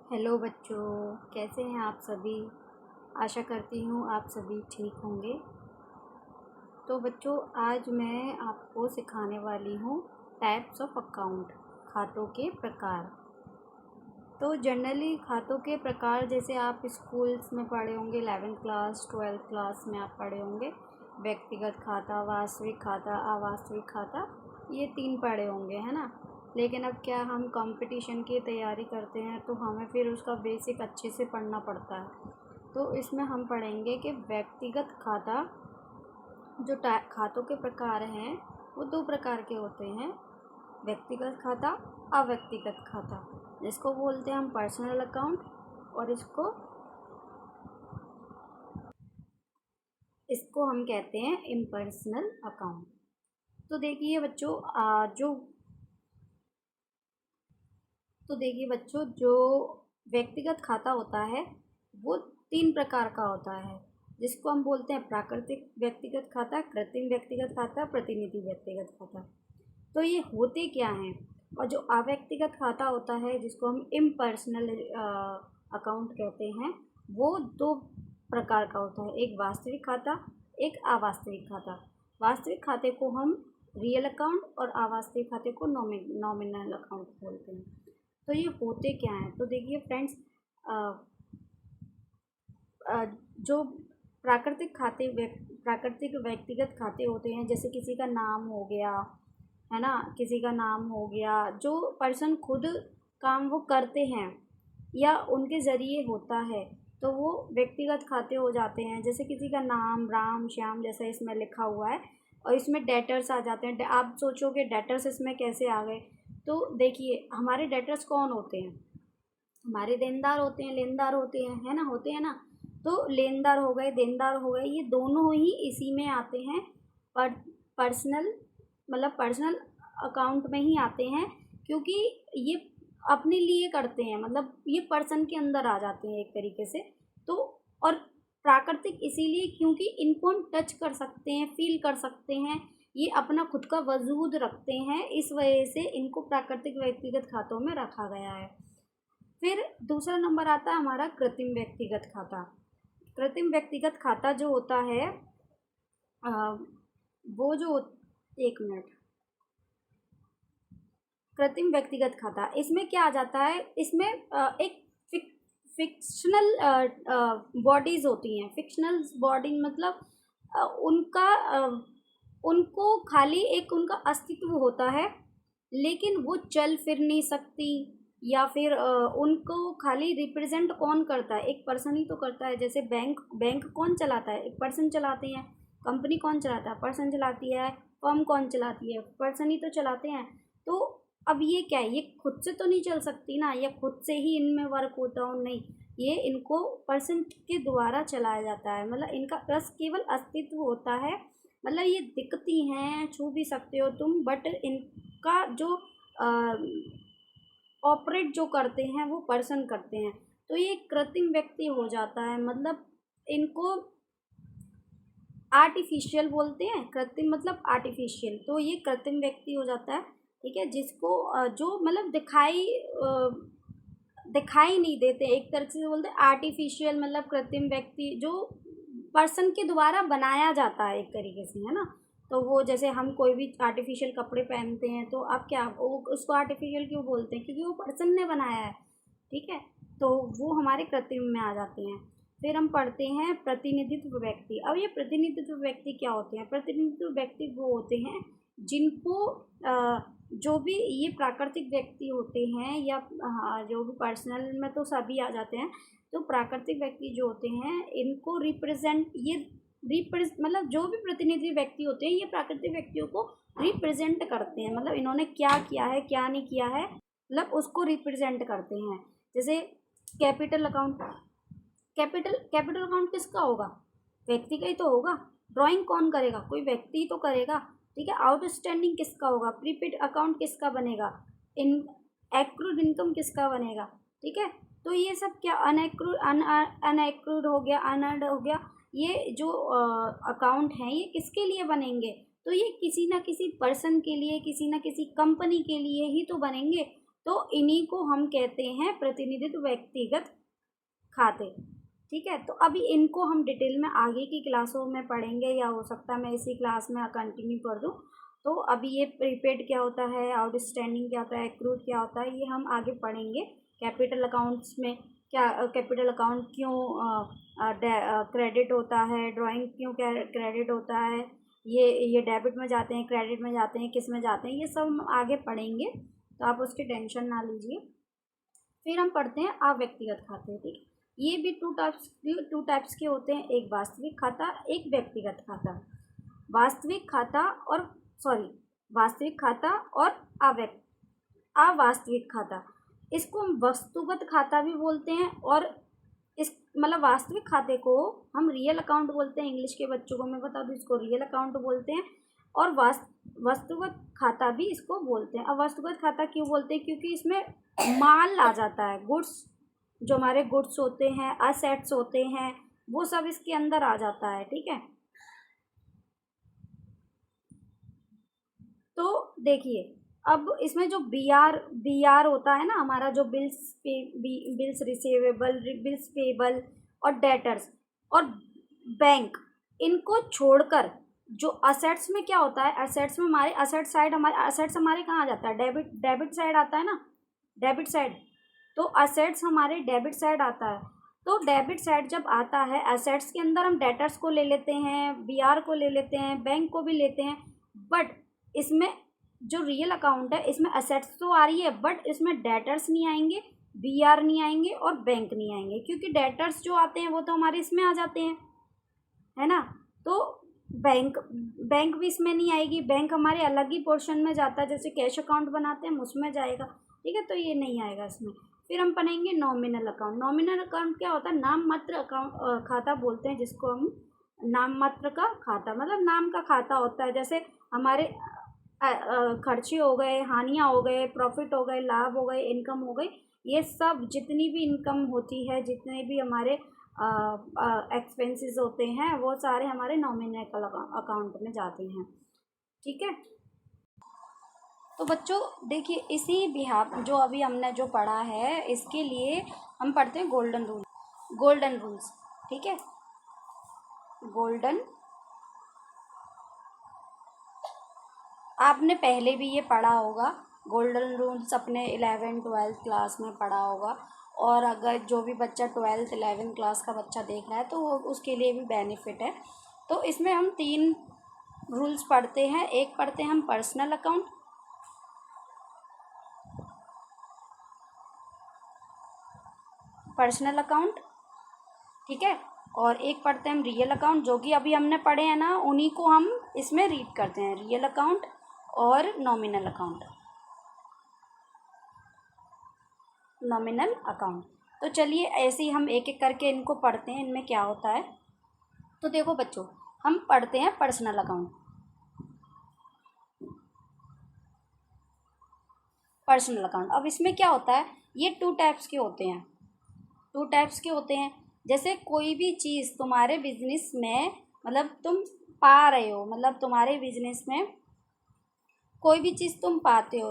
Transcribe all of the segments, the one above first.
Hello बच्चों, कैसे हैं आप सभी। आशा करती हूँ आप सभी ठीक होंगे। तो बच्चों, आज मैं आपको सिखाने वाली हूँ टाइप्स ऑफ अकाउंट, खातों के प्रकार। तो जनरली खातों के प्रकार जैसे आप स्कूल्स में पढ़े होंगे, 11th क्लास 12th क्लास में आप पढ़े होंगे। व्यक्तिगत खाता, वास्तविक खाता, अवास्तविक खाता, ये 3 पढ़े होंगे, है ना। लेकिन अब क्या, हम कंपटीशन की तैयारी करते हैं तो हमें फिर उसका बेसिक अच्छे से पढ़ना पड़ता है। तो इसमें हम पढ़ेंगे कि व्यक्तिगत खाता, जो खातों के प्रकार हैं वो 2 प्रकार के होते हैं। व्यक्तिगत खाता, अव्यक्तिगत खाता, जिसको बोलते हैं हम पर्सनल अकाउंट, और इसको हम कहते हैं इम्पर्सनल अकाउंट। तो देखिए बच्चों, जो व्यक्तिगत खाता होता है वो 3 प्रकार का होता है, जिसको हम बोलते हैं प्राकृतिक व्यक्तिगत खाता, कृत्रिम व्यक्तिगत खाता, प्रतिनिधि व्यक्तिगत खाता। तो ये होते क्या हैं। और जो अव्यक्तिगत खाता होता है, जिसको हम इम्पर्सनल अकाउंट कहते हैं, वो 2 प्रकार का होता है। एक वास्तविक खाता, एक अवास्तविक खाता। वास्तविक खाते को हम रियल अकाउंट और अवास्तविक खाते को नॉमिनल अकाउंट बोलते हैं। तो ये होते क्या हैं, तो देखिए फ्रेंड्स, जो प्राकृतिक व्यक्तिगत खाते होते हैं, जैसे किसी का नाम हो गया, है ना, किसी का नाम हो गया, जो पर्सन खुद काम वो करते हैं या उनके ज़रिए होता है, तो वो व्यक्तिगत खाते हो जाते हैं। जैसे किसी का नाम राम श्याम जैसा इसमें लिखा हुआ है, और इसमें डेटर्स आ जाते हैं। आप सोचोगे डेटर्स इसमें कैसे आ गए, तो देखिए हमारे डेटर्स कौन होते हैं, हमारे देनदार होते हैं, लेनदार होते हैं, है ना, होते हैं ना। तो लेनदार हो गए, देनदार हो गए, ये दोनों ही इसी में आते हैं। पर पर्सनल मतलब पर्सनल अकाउंट में ही आते हैं, क्योंकि ये अपने लिए करते हैं, मतलब ये पर्सन के अंदर आ जाते हैं एक तरीके से। तो और प्राकृतिक इसीलिए क्योंकि इनको हम टच कर सकते हैं, फील कर सकते हैं, ये अपना खुद का वजूद रखते हैं, इस वजह से इनको प्राकृतिक व्यक्तिगत खातों में रखा गया है। फिर दूसरा नंबर आता है हमारा कृत्रिम व्यक्तिगत खाता। कृत्रिम व्यक्तिगत खाता जो होता है, अ, वो जो, एक मिनट, कृत्रिम व्यक्तिगत खाता, इसमें क्या आ जाता है, इसमें एक फिक्शनल बॉडीज होती हैं। फिक्शनल बॉडी मतलब उनका उनको खाली एक उनका अस्तित्व होता है, लेकिन वो चल फिर नहीं सकती, या फिर उनको खाली रिप्रेजेंट कौन करता है, एक पर्सन ही तो करता है। जैसे बैंक कौन चलाता है, एक पर्सन चलाते हैं। कंपनी कौन चलाता है, पर्सन चलाती है। फर्म कौन चलाती है, पर्सन ही तो चलाते हैं। तो अब ये क्या है, ये खुद से तो नहीं चल सकती ना, या खुद से ही इनमें वर्क होता हो, नहीं, ये इनको पर्सन के द्वारा चलाया जाता है। मतलब इनका बस केवल अस्तित्व होता है, मतलब ये दिखती हैं, छू भी सकते हो तुम, बट इनका जो ऑपरेट जो करते हैं वो पर्सन करते हैं। तो ये कृत्रिम व्यक्ति हो जाता है, मतलब इनको आर्टिफिशियल बोलते हैं। कृत्रिम मतलब आर्टिफिशियल, तो ये कृत्रिम व्यक्ति हो जाता है, ठीक है, जिसको जो मतलब दिखाई नहीं देते, एक तरह से बोलते हैं आर्टिफिशियल, मतलब कृत्रिम व्यक्ति जो पर्सन के द्वारा बनाया जाता है एक तरीके से, है ना। तो वो जैसे हम कोई भी आर्टिफिशियल कपड़े पहनते हैं, तो आप क्या, वो उसको आर्टिफिशियल क्यों बोलते हैं, क्योंकि वो पर्सन ने बनाया है, ठीक है। तो वो हमारे कृत्रिम में आ जाते हैं। फिर हम पढ़ते हैं प्रतिनिधित्व व्यक्ति। अब ये प्रतिनिधित्व व्यक्ति क्या होते हैं, प्रतिनिधित्व व्यक्ति वो होते हैं जिनको जो भी ये प्राकृतिक व्यक्ति होते हैं, या हाँ, जो भी पर्सनल में तो सभी आ जाते हैं। तो प्राकृतिक व्यक्ति जो होते हैं, इनको मतलब जो भी प्रतिनिधि व्यक्ति होते हैं, ये प्राकृतिक व्यक्तियों को रिप्रेजेंट करते हैं। मतलब इन्होंने क्या किया है, क्या नहीं किया है, मतलब उसको रिप्रेजेंट करते हैं। जैसे कैपिटल अकाउंट, कैपिटल अकाउंट किसका होगा, व्यक्ति का ही तो होगा। ड्राइंग कौन करेगा, कोई व्यक्ति ही तो करेगा, ठीक है। आउटस्टैंडिंग किसका होगा, प्रीपेड अकाउंट किसका बनेगा, इन एक्रूड इनकम किसका बनेगा, ठीक है। तो ये सब क्या, अनएक्रूड हो गया, अनअर्न्ड हो गया, ये जो अकाउंट हैं ये किसके लिए बनेंगे, तो ये किसी ना किसी पर्सन के लिए, किसी ना किसी कंपनी के लिए ही तो बनेंगे। तो इन्हीं को हम कहते हैं प्रतिनिधित्व व्यक्तिगत खाते। ठीक है, तो अभी इनको हम डिटेल में आगे की क्लासों में पढ़ेंगे, या हो सकता है मैं इसी क्लास में कंटिन्यू कर दूँ। तो अभी ये प्रीपेड क्या होता है, आउटस्टैंडिंग क्या होता है, एक्रूड क्या होता है, ये हम आगे पढ़ेंगे। कैपिटल अकाउंट्स में क्या, कैपिटल अकाउंट क्यों क्रेडिट होता है, ड्राइंग क्यों क्रेडिट होता है, ये डेबिट में जाते हैं, क्रेडिट में जाते हैं, किस में जाते हैं, ये सब हम आगे पढ़ेंगे, तो आप उसकी टेंशन ना लीजिए। फिर हम पढ़ते हैं अव्यक्तिगत खाते। ठीक है, ये भी टू टाइप्स के होते हैं, एक वास्तविक खाता, एक व्यक्तिगत खाता। वास्तविक खाता और वास्तविक खाता और अवास्तविक खाता, इसको हम वस्तुगत खाता भी बोलते हैं, और इस मतलब वास्तविक खाते को हम रियल अकाउंट बोलते हैं। इंग्लिश के बच्चों को मैं बता दूं, इसको रियल अकाउंट बोलते हैं, और वस्तुगत खाता भी इसको बोलते हैं। अब वस्तुगत खाता क्यों बोलते हैं, क्योंकि इसमें माल आ जाता है, गुड्स, जो हमारे गुड्स होते हैं, असेट्स होते हैं, वो सब इसके अंदर आ जाता है। ठीक है, तो देखिए अब इसमें जो बी आर होता है ना हमारा, जो बिल्स रिसीवेबल, बिल्स पेबल और डेटर्स और बैंक, इनको छोड़कर जो असेट्स में क्या होता है, असेट्स में हमारे असेट्स हमारे कहाँ आ जाता है, डेबिट साइड आता है ना, डेबिट साइड। तो असेट्स हमारे डेबिट साइड आता है। तो डेबिट साइड जब आता है, असेट्स के अंदर हम डेटर्स को ले लेते हैं, बीआर को ले लेते हैं, बैंक को भी लेते हैं, बट इसमें जो रियल अकाउंट है इसमें असेट्स तो आ रही है, बट इसमें डेटर्स नहीं आएंगे, बीआर नहीं आएंगे और बैंक नहीं आएंगे, क्योंकि डेटर्स जो आते हैं वो तो हमारे इसमें आ जाते हैं, है ना। तो बैंक भी इसमें नहीं आएगी, बैंक हमारे अलग ही पोर्शन में जाता है, जैसे कैश अकाउंट बनाते हैं हम उसमें जाएगा। ठीक है, तो ये नहीं आएगा इसमें। फिर हम पढ़ेंगे नॉमिनल अकाउंट। नॉमिनल अकाउंट क्या होता है, नाम मात्र अकाउंट, खाता बोलते हैं जिसको हम, नाम मात्र का खाता, मतलब नाम का खाता होता है। जैसे हमारे खर्चे हो गए, हानियाँ हो गए, प्रॉफिट हो गए, लाभ हो गए, इनकम हो गई, ये सब जितनी भी इनकम होती है, जितने भी हमारे एक्सपेंसेस होते हैं, वो सारे हमारे नॉमिनल अकाउंट में जाते हैं। ठीक है, तो बच्चों देखिए इसी बिहार जो अभी हमने जो पढ़ा है, इसके लिए हम पढ़ते हैं गोल्डन रूल्स। ठीक है, गोल्डन, आपने पहले भी ये पढ़ा होगा, गोल्डन रूल्स अपने 11th-12th क्लास में पढ़ा होगा। और अगर जो भी बच्चा 12th 11th क्लास का बच्चा देख रहा है तो वो उसके लिए भी बेनिफिट है। तो इसमें हम 3 रूल्स पढ़ते हैं। एक पढ़ते हैं हम पर्सनल अकाउंट, ठीक है, और एक पढ़ते हैं हम रियल अकाउंट, जो कि अभी हमने पढ़े हैं ना, उन्हीं को हम इसमें रीड करते हैं, रियल अकाउंट और नॉमिनल अकाउंट। तो चलिए ऐसे ही हम एक एक करके इनको पढ़ते हैं, इनमें क्या होता है। तो देखो बच्चों, हम पढ़ते हैं पर्सनल अकाउंट। अब इसमें क्या होता है, ये 2 टाइप्स के होते हैं। जैसे कोई भी चीज़ तुम्हारे बिजनेस में, मतलब तुम पा रहे हो, मतलब तुम्हारे बिजनेस में कोई भी चीज़ तुम पाते हो,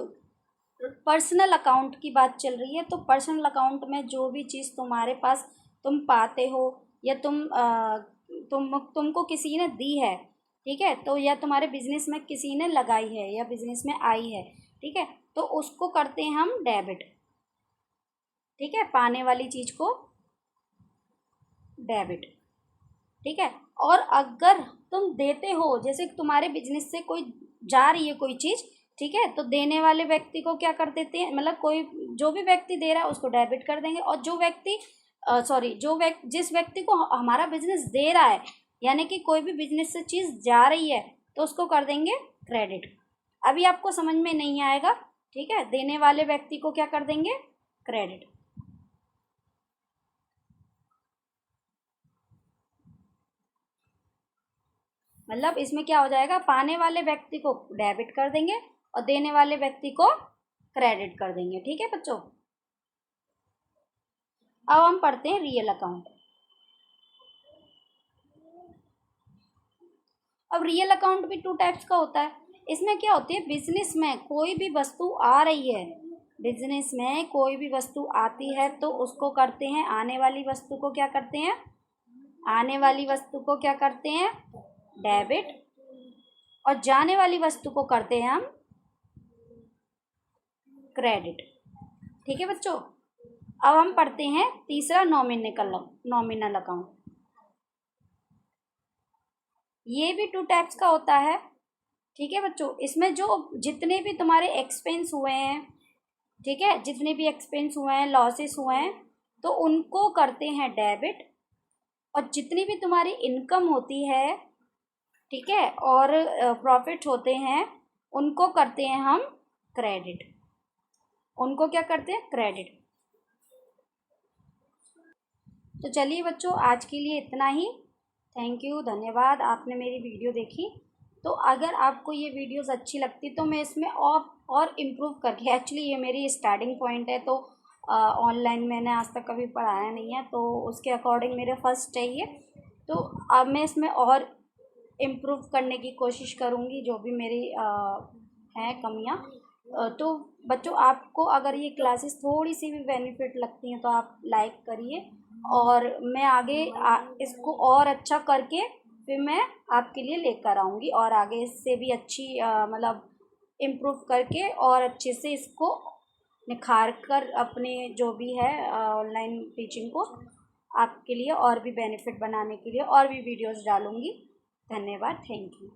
पर्सनल अकाउंट की बात चल रही है, तो पर्सनल अकाउंट में जो भी चीज़ तुम्हारे पास तुम पाते हो, या तुमको किसी ने दी है, ठीक है, तो या तुम्हारे बिजनेस में किसी ने लगाई है या बिजनेस में आई है, ठीक है, तो उसको करते हैं हम डेबिट। ठीक है, पाने वाली चीज़ को डेबिट। ठीक है, और अगर तुम देते हो, जैसे तुम्हारे बिजनेस से कोई जा रही है कोई चीज़, ठीक है, तो देने वाले व्यक्ति को क्या कर देते हैं, मतलब जो भी व्यक्ति दे रहा है उसको डेबिट कर देंगे, और जिस व्यक्ति को हमारा बिजनेस दे रहा है, यानी कि कोई भी बिजनेस से चीज़ जा रही है, तो उसको कर देंगे क्रेडिट। अभी आपको समझ में नहीं आएगा, ठीक है, देने वाले व्यक्ति को क्या कर देंगे, क्रेडिट। मतलब इसमें क्या हो जाएगा, पाने वाले व्यक्ति को डेबिट कर देंगे और देने वाले व्यक्ति को क्रेडिट कर देंगे। ठीक है बच्चों, अब हम पढ़ते हैं रियल अकाउंट। अब रियल अकाउंट भी 2 टाइप्स का होता है। इसमें क्या होती है, बिजनेस में कोई भी वस्तु आ रही है, बिजनेस में कोई भी वस्तु आती है तो उसको करते हैं, आने वाली वस्तु को क्या करते हैं, आने वाली वस्तु को क्या करते हैं, डेबिट, और जाने वाली वस्तु को करते हैं हम क्रेडिट। ठीक है बच्चों। अब हम पढ़ते हैं तीसरा नॉमिनल अकाउंट। ये भी 2 टाइप्स का होता है। ठीक है बच्चों, इसमें जो जितने भी तुम्हारे एक्सपेंस हुए हैं, ठीक है, जितने भी एक्सपेंस हुए हैं, लॉसेस हुए हैं, तो उनको करते हैं डेबिट, और जितनी भी तुम्हारी इनकम होती है, ठीक है, और प्रॉफिट होते हैं, उनको करते हैं हम क्रेडिट। उनको क्या करते हैं, क्रेडिट। तो चलिए बच्चों, आज के लिए इतना ही। थैंक यू, धन्यवाद, आपने मेरी वीडियो देखी। तो अगर आपको ये वीडियोस अच्छी लगती तो मैं इसमें और इम्प्रूव करके, एक्चुअली ये मेरी स्टार्टिंग पॉइंट है, तो ऑनलाइन मैंने आज तक कभी पढ़ाया नहीं है, तो उसके अकॉर्डिंग मेरे फर्स्ट है ये। तो अब मैं इसमें और इम्प्रूव करने की कोशिश करूँगी, जो भी मेरी हैं कमियाँ। तो बच्चों, आपको अगर ये क्लासेस थोड़ी सी भी बेनिफिट लगती हैं तो आप लाइक करिए, और मैं आगे इसको और अच्छा करके फिर मैं आपके लिए लेकर आऊँगी, और आगे इससे भी अच्छी मतलब इम्प्रूव करके और अच्छे से इसको निखार कर अपने जो भी है ऑनलाइन टीचिंग को आपके लिए और भी बेनिफिट बनाने के लिए और भी वीडियोस डालूँगी। धन्यवाद, थैंक यू।